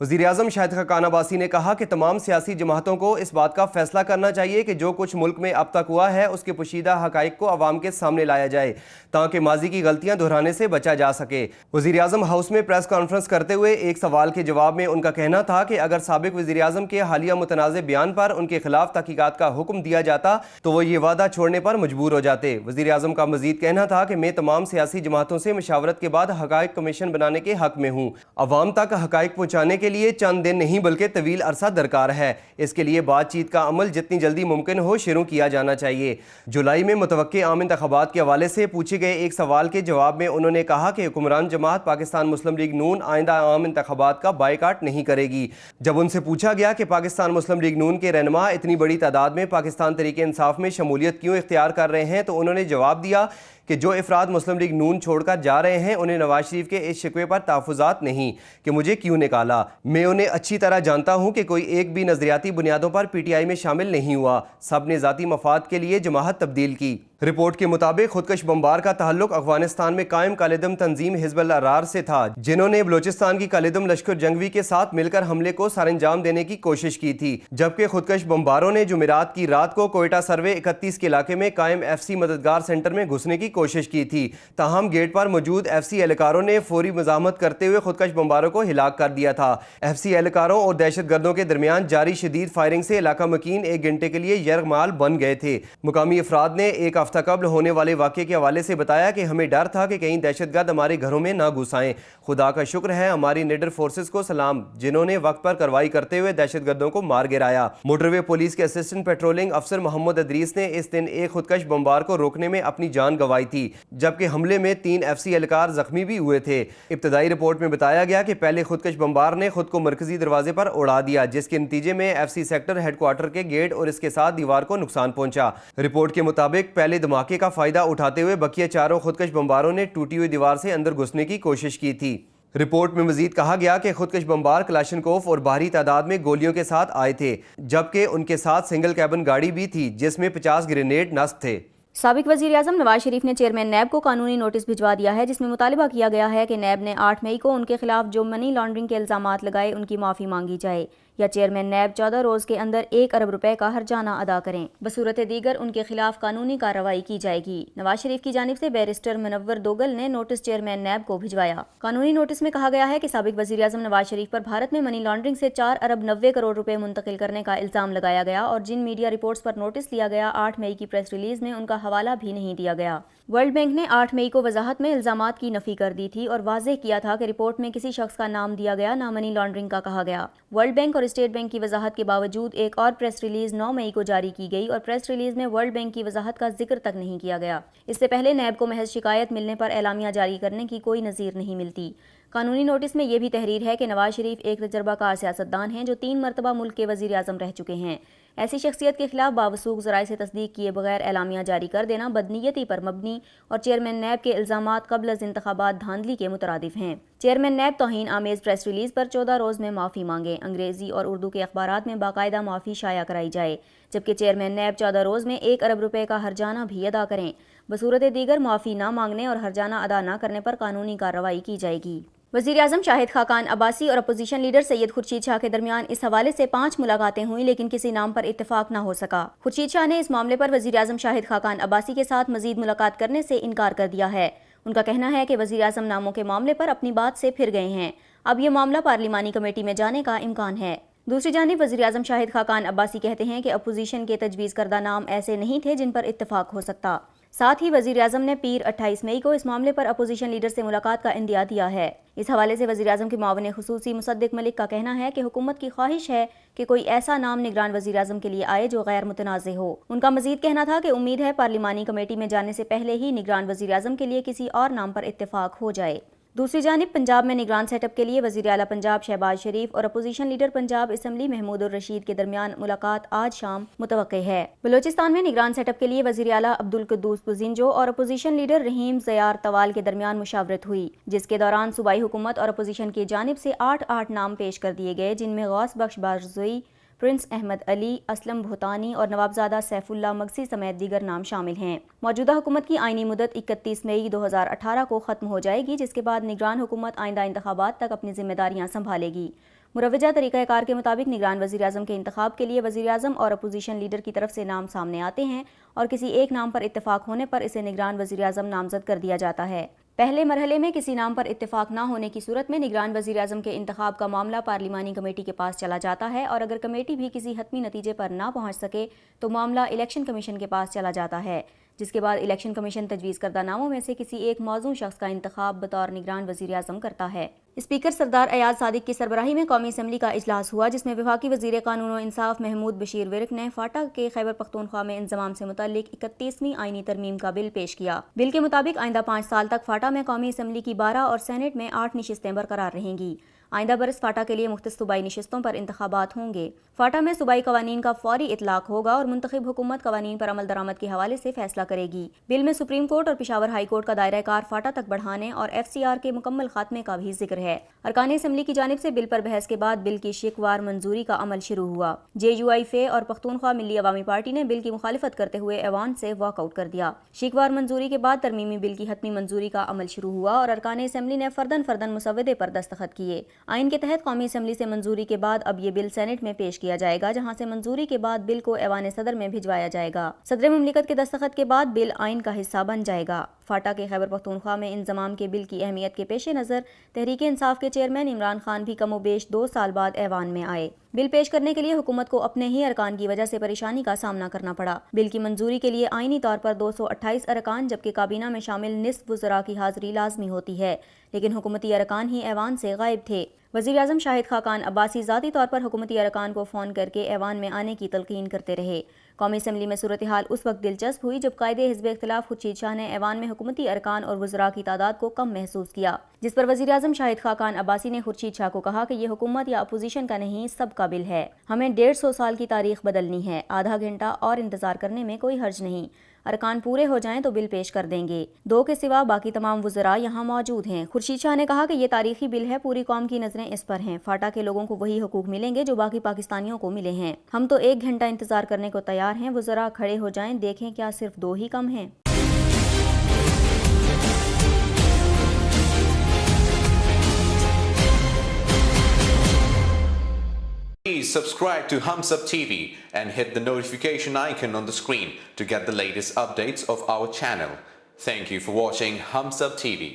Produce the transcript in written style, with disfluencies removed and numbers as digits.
वज़ीर-ए-आज़म शाहिद खाकान अब्बासी ने कहा कि तमाम सियासी जमातों को इस बात का फैसला करना चाहिए कि जो कुछ मुल्क में अब तक हुआ है उसके पोशीदा हक़ाइक़ को अवाम के सामने लाया जाए ताकि माजी की गलतियां दोहराने से बचा जा सके। वज़ीर-ए-आज़म हाउस में प्रेस कॉन्फ्रेंस करते हुए एक सवाल के जवाब में उनका कहना था कि अगर साबिक़ वज़ीर-ए-आज़म के हालिया मुतनाज़े बयान पर उनके खिलाफ तहक़ीक़ात का हुक्म दिया जाता तो वो ये वादा छोड़ने पर मजबूर हो जाते। वज़ीर-ए-आज़म का मज़ीद कहना था कि मैं तमाम सियासी जमातों से मशावरत के बाद हक़ाइक़ कमीशन बनाने के हक़ में हूँ। अवाम तक हक़ाइक़ पहुँचाने के लिए चंद दिन नहीं बल्कि तवील अरसा दरकार है। इसके लिए बातचीत का अमल जितनी जल्दी मुमकिन हो शुरू किया जाना चाहिए। जुलाई में मुतवक्के आम इंतखाबात के हवाले से पूछे गए एक सवाल के जवाब में उन्होंने कहा कि हुक्मरान जमात पाकिस्तान मुस्लिम लीग नून आइंदा आम इंतखाबात का बायकाट नहीं करेगी। जब उनसे पूछा गया कि पाकिस्तान मुस्लिम लीग नून के रहनुमा इतनी बड़ी तादाद में पाकिस्तान तहरीक इंसाफ में शमूलियत क्यों इख्तियार कर रहे हैं तो उन्होंने जवाब दिया कि जो अफराद मुस्लिम लीग नून छोड़कर जा रहे हैं उन्हें नवाज शरीफ के इस शिकवे पर तहफ़्फ़ुज़ात नहीं कि मुझे क्यों निकाला। मैं उन्हें अच्छी तरह जानता हूँ कि कोई एक भी नज़रियाती बुनियादों पर PTI में शामिल नहीं हुआ। सब ने ज़ाती मफाद के लिए जमात तब्दील की। रिपोर्ट के मुताबिक खुदकश बम्बार का ताल्लुक अफगानिस्तान में कायम कालिदम तंजीम हिज़्बुल अहरार से था, जिन्होंने बलोचिस्तान की कालिदम लश्कर जंगवी के साथ मिलकर हमले को सरअंजाम देने की कोशिश की थी। जबकि खुदकश बम्बारों ने जुमेरात की रात को कोयटा सर्वे 31 के इलाके में कायम FC मददगार सेंटर में घुसने की कोशिश की थी। ताहम गेट पर मौजूद FC एहलकारों ने फौरी मज़ाहमत करते हुए खुदकश बम्बारों को हिलाक कर दिया था। FC एहलकारों और दहशत गर्दों के दरमियान जारी शदीद फायरिंग से इलाका मकीन 1 घंटे के लिए यरगमाल बन गए थे। मुकामी अफराद ने एक हफ्ता कबल होने वाले वाक़े के हवाले से बताया कि हमें डर था कि कहीं दहशतगर्द हमारे घरों में ना घुस आएं। खुदा का शुक्र है हमारी निडर फोर्सेस को सलाम, जिन्होंने वक्त पर कार्रवाई करते हुए दहशतगर्दों को मार गिराया। मोटरवे पुलिस के असिस्टेंट पेट्रोलिंग अफसर मोहम्मद अदरीस ने इस दिन एक खुदकश बम्बार को रोकने में अपनी जान गंवाई थी, जबकि हमले में 3 FC एहलकार जख्मी भी हुए थे। इब्तदाई रिपोर्ट में बताया गया कि पहले खुदकश बम्बार ने खुद को मरकजी दरवाजे पर उड़ा दिया, जिसके नतीजे में FC सेक्टर हेडक्वार्टर के गेट और इसके साथ दीवार को नुकसान पहुंचा। रिपोर्ट के मुताबिक पहले धमाके का फायदा उठाते हुए बकिया चारों खुदकश बम्बारों ने टूटी हुई दीवार से अंदर घुसने की कोशिश की थी। रिपोर्ट में मजीद कहा गया कि खुदकश बम्बार कलाशनकोफ और भारी तादाद में गोलियों के साथ आए थे, जबकि उनके साथ सिंगल कैबिन गाड़ी भी थी जिसमें 50 ग्रेनेड नस्ब थे। साबिक वज़ीर-ए-आज़म नवाज शरीफ ने चेयरमैन नैब को कानूनी नोटिस भिजवा दिया है, जिसमें मुतालबा किया गया है कि नैब ने 8 मई को उनके खिलाफ जो मनी लॉन्ड्रिंग के इल्ज़ामात लगाए उनकी माफ़ी मांगी जाए या चेयरमैन नैब 14 रोज़ के अंदर 1 अरब रुपए का हर्जाना अदा करें। बसूरत दीगर उनके खिलाफ कानूनी कार्रवाई की जाएगी। नवाज शरीफ की जानिब से बैरिस्टर मुनव्वर दोगल ने नोटिस चेयरमैन नैब को भिजवाया। कानूनी नोटिस में कहा गया है कि साबिक वज़ीर-ए-आज़म नवाज शरीफ पर भारत में मनी लॉन्ड्रिंग से 4 अरब 90 करोड़ रुपए मुंतकिल करने का इल्ज़ाम लगाया गया और जिन मीडिया रिपोर्ट्स पर नोटिस लिया गया 8 मई की प्रेस रिलीज में उनका हवाला भी नहीं दिया गया। वर्ल्ड बैंक ने 8 मई को वजाहत में इल्जामात की नफी कर दी थी और वाज़ेह किया था कि रिपोर्ट में किसी शख्स का नाम दिया गया, ना मनी लॉन्ड्रिंग का कहा गया। वर्ल्ड बैंक और स्टेट बैंक की वजाहत के बावजूद एक और प्रेस रिलीज 9 मई को जारी की गई और प्रेस रिलीज में वर्ल्ड बैंक की वजाहत का जिक्र तक नहीं किया गया। इससे पहले नैब को महज शिकायत मिलने पर एलामिया जारी करने की कोई नज़ीर नहीं मिलती। कानूनी नोटिस में यह भी तहरीर है कि नवाज शरीफ एक तजर्बाकार सियासतदान हैं जो 3 मरतबा मुल्क के वज़ीर-ए-आज़म रह चुके हैं। ऐसी शख्सियत के खिलाफ बावसूख ज़राए से तस्दीक किए बगैर एलामिया जारी कर देना बदनीयती पर मबनी और चेयरमैन नैब के इल्ज़ामात क़ब्ल अज़ इंतखाबात धांधली के मुतरादिफ हैं। चेयरमैन नैब तौहीन आमेज़ प्रेस रिलीज पर 14 रोज़ में माफ़ी मांगे। अंग्रेज़ी और उर्दू के अखबारात में बाकायदा माफ़ी शाया कराई जाए, जबकि चेयरमैन नैब 14 रोज़ में 1 अरब रुपए का हर्जाना भी अदा करें। बसूरत दीगर माफ़ी न मांगने और हर्जाना अदा न करने पर कानूनी कार्रवाई की जाएगी। वज़ीर-ए-आज़म शाहिद खाकान अब्बासी और अपोजिशन लीडर सैयद खुर्शीद शाह के दरमियान इस हवाले से 5 मुलाकातें हुई, लेकिन किसी नाम पर इत्तेफाक न हो सका। खुर्शीद शाह ने इस मामले पर वज़ीर-ए-आज़म शाहिद खाकान अब्बासी के साथ मजीद मुलाकात करने से इनकार कर दिया है। उनका कहना है कि वज़ीर-ए-आज़म नामों के मामले पर अपनी बात से फिर गए हैं। अब ये मामला पार्लिमानी कमेटी में जाने का इम्कान है। दूसरी जानिब वज़ीर-ए-आज़म शाहिद खाकान अब्बासी कहते हैं कि अपोजिशन के तजवीज़ करदा नाम ऐसे नहीं थे जिन पर इत्तेफाक हो सकता। साथ ही वज़ीर-ए-आज़म ने पीर 28 मई को इस मामले पर अपोजिशन लीडर से मुलाकात का इंदिया दिया है। इस हवाले से वज़ीर-ए-आज़म के मुआविन खुसूसी मुसद्दिक मलिक का कहना है कि हुकूमत की ख्वाहिश है कि कोई ऐसा नाम निगरान वज़ीर-ए-आज़म के लिए आए जो गैर मुतनाज़े हो। उनका मजीद कहना था कि उम्मीद है पार्लिमानी कमेटी में जाने से पहले ही निगरान वज़ीर-ए-आज़म के लिए किसी और नाम पर इत्तेफाक हो जाए। दूसरी जानिब पंजाब में निगरान सेटअप के लिए वज़ीर आला पंजाब शहबाज शरीफ और opposition leader Punjab assembly Mahmood ur Rasheed के दरमियान मुलाकात आज शाम मुतवक्के है। बलोचिस्तान में निगरान सेटअप के लिए वज़ीर आला अब्दुल कुद्दूस बुज़िंजो और अपोजिशन लीडर रहीम ज़यार तवाल के दरमियान मुशावरत हुई, जिसके दौरान सूबाई हुकूमत और अपोजिशन की जानिब से 8 नाम पेश कर दिए गए, जिनमें गौस बख्श बारज़ोई, प्रिंस अहमद अली, असलम भूतानी और नवाबजादा सैफुल्ला मगसी समेत दीगर नाम शामिल हैं। मौजूदा हुकूमत की आईनी मुद्दत 31 मई 2018 को ख़त्म हो जाएगी, जिसके बाद निगरान हुकूमत आइंदा इंतखाबात तक अपनी जिम्मेदारियां संभालेगी। मुरवजा तरीक़ाकार के मुताबिक निगरान वज़ीर-ए-आज़म के इंतखाब के लिए वज़ीर-ए-आज़म और अपोजिशन लीडर की तरफ से नाम सामने आते हैं और किसी एक नाम पर इत्तेफाक होने पर इसे निगरान वज़ीर-ए-आज़म नामज़द कर दिया जाता है। पहले मरहले में किसी नाम पर इत्तेफाक न होने की सूरत में निगरान वज़ीर-ए-आज़म के इंतखाब का मामला पार्लिमानी कमेटी के पास चला जाता है और अगर कमेटी भी किसी हतमी नतीजे पर ना पहुँच सके तो मामला इलेक्शन कमीशन के पास चला जाता है, जिसके बाद इलेक्शन कमीशन तजवीज़ करदा नामों में से किसी एक मौजूद शख्स का इंतखाब बतौर निगरान वज़ीर-ए-आज़म करता है। स्पीकर सरदार अयाज सादिक की सरबराही में कौमी असम्बली का इजलास हुआ, जिसमें वफाकी वज़ीर कानून व इंसाफ महमूद बशीर विर्क ने फाटा के खैबर पख्तूनख्वा में इंज़माम से मुतल्लिक 31वीं आईनी तरमीम का बिल पेश किया। बिल के मुताबिक आइंदा 5 साल तक फाटा में कौमी असम्बली की 12 और सेनेट में 8 नशिस्तें बरकरार रहेंगी। आइंदा बरस फाटा के लिए मुख्तलिफ सूबाई नशिस्तों पर इंतखाबात होंगे। फाटा में सूबाई कवानीन का फौरी इतलाक होगा और मुंतखब हुकूमत कवानीन पर अमल दरामद के हवाले से फैसला करेगी। बिल में सुप्रीम कोर्ट और पेशावर हाई कोर्ट का दायरा कार फाटा तक बढ़ाने और FCR के मुकम्मल खात्मे का भी जिक्र है। अरकान असम्बली की जानिब से बिल पर बहस के बाद बिल की शिकवार मंजूरी का अमल शुरू हुआ। JUI और पख्तूनख्वा मिली अवामी पार्टी ने बिल की मुखालिफत करते हुए ऐवान से वॉकआउट कर दिया। शिकवार मंजूरी के बाद तरमीमी बिल की हतमी मंजूरी का अमल शुरू हुआ और अरकान असम्बली ने फर्दन मुसवदे पर दस्तखत किए। आइन के तहत कौमी असम्बली से मंजूरी के बाद अब ये बिल सेनेट में पेश किया जाएगा, जहां से मंजूरी के बाद बिल को ऐवान सदर में भिजवाया जाएगा। सदर मुमलिकत के दस्तखत के बाद बिल आइन का हिस्सा बन जाएगा। फाटा के खैबर पख्तूनख्वा में इंजमाम के बिल की अहमियत के पेश नज़र तहरीक इंसाफ के चेयरमैन इमरान खान भी कमोबेश 2 साल बाद ऐवान में आए। बिल पेश करने के लिए हुकूमत को अपने ही अरकान की वजह से परेशानी का सामना करना पड़ा। बिल की मंजूरी के लिए आईनी तौर पर 228 अरकान जबकि काबीना में शामिल निस्फ वज़रा की हाज़िरी लाजमी होती है, लेकिन हुकूमती अरकान ही ऐवान से गायब थे। वज़ीर-ए-आज़म शाहिद खाकान अब्बासी ज़ाती तौर पर हुकूमती अरकान को फ़ोन करके ऐवान में आने की तलकीन करते रहे। कौमी असम्बली में सूरत हाल उस वक्त दिलचस्प हुई जब कायदे हिज़्ब इख्तिलाफ खुर्शीद शाह ने ऐवान में हुकूमती अरकान और वज़रा की तादाद को कम महसूस किया, जिस पर वज़ीर-ए-आज़म शाहिद खाकान अब्बासी ने खुर्शीद शाह को कहा कि यह हुकूमत या अपोजिशन का नहीं, सबका बिल है। हमें 150 साल की तारीख बदलनी है। आधा घंटा और इंतजार करने में कोई हर्ज नहीं। अरकान पूरे हो जाएं तो बिल पेश कर देंगे। 2 के सिवा बाकी तमाम वज़रा यहाँ मौजूद हैं। खुर्शीद शाह ने कहा कि ये तारीखी बिल है, पूरी कौम की नज़रें इस पर हैं। फाटा के लोगों को वही हुकूक मिलेंगे जो बाकी पाकिस्तानियों को मिले हैं। हम तो 1 घंटा इंतजार करने को तैयार हैं। वज़रा खड़े हो जाएं, देखें क्या सिर्फ 2 ही कम हैं। Please subscribe to Humsub TV and hit the notification icon on the screen to get the latest updates of our channel. Thank you for watching Humsub TV.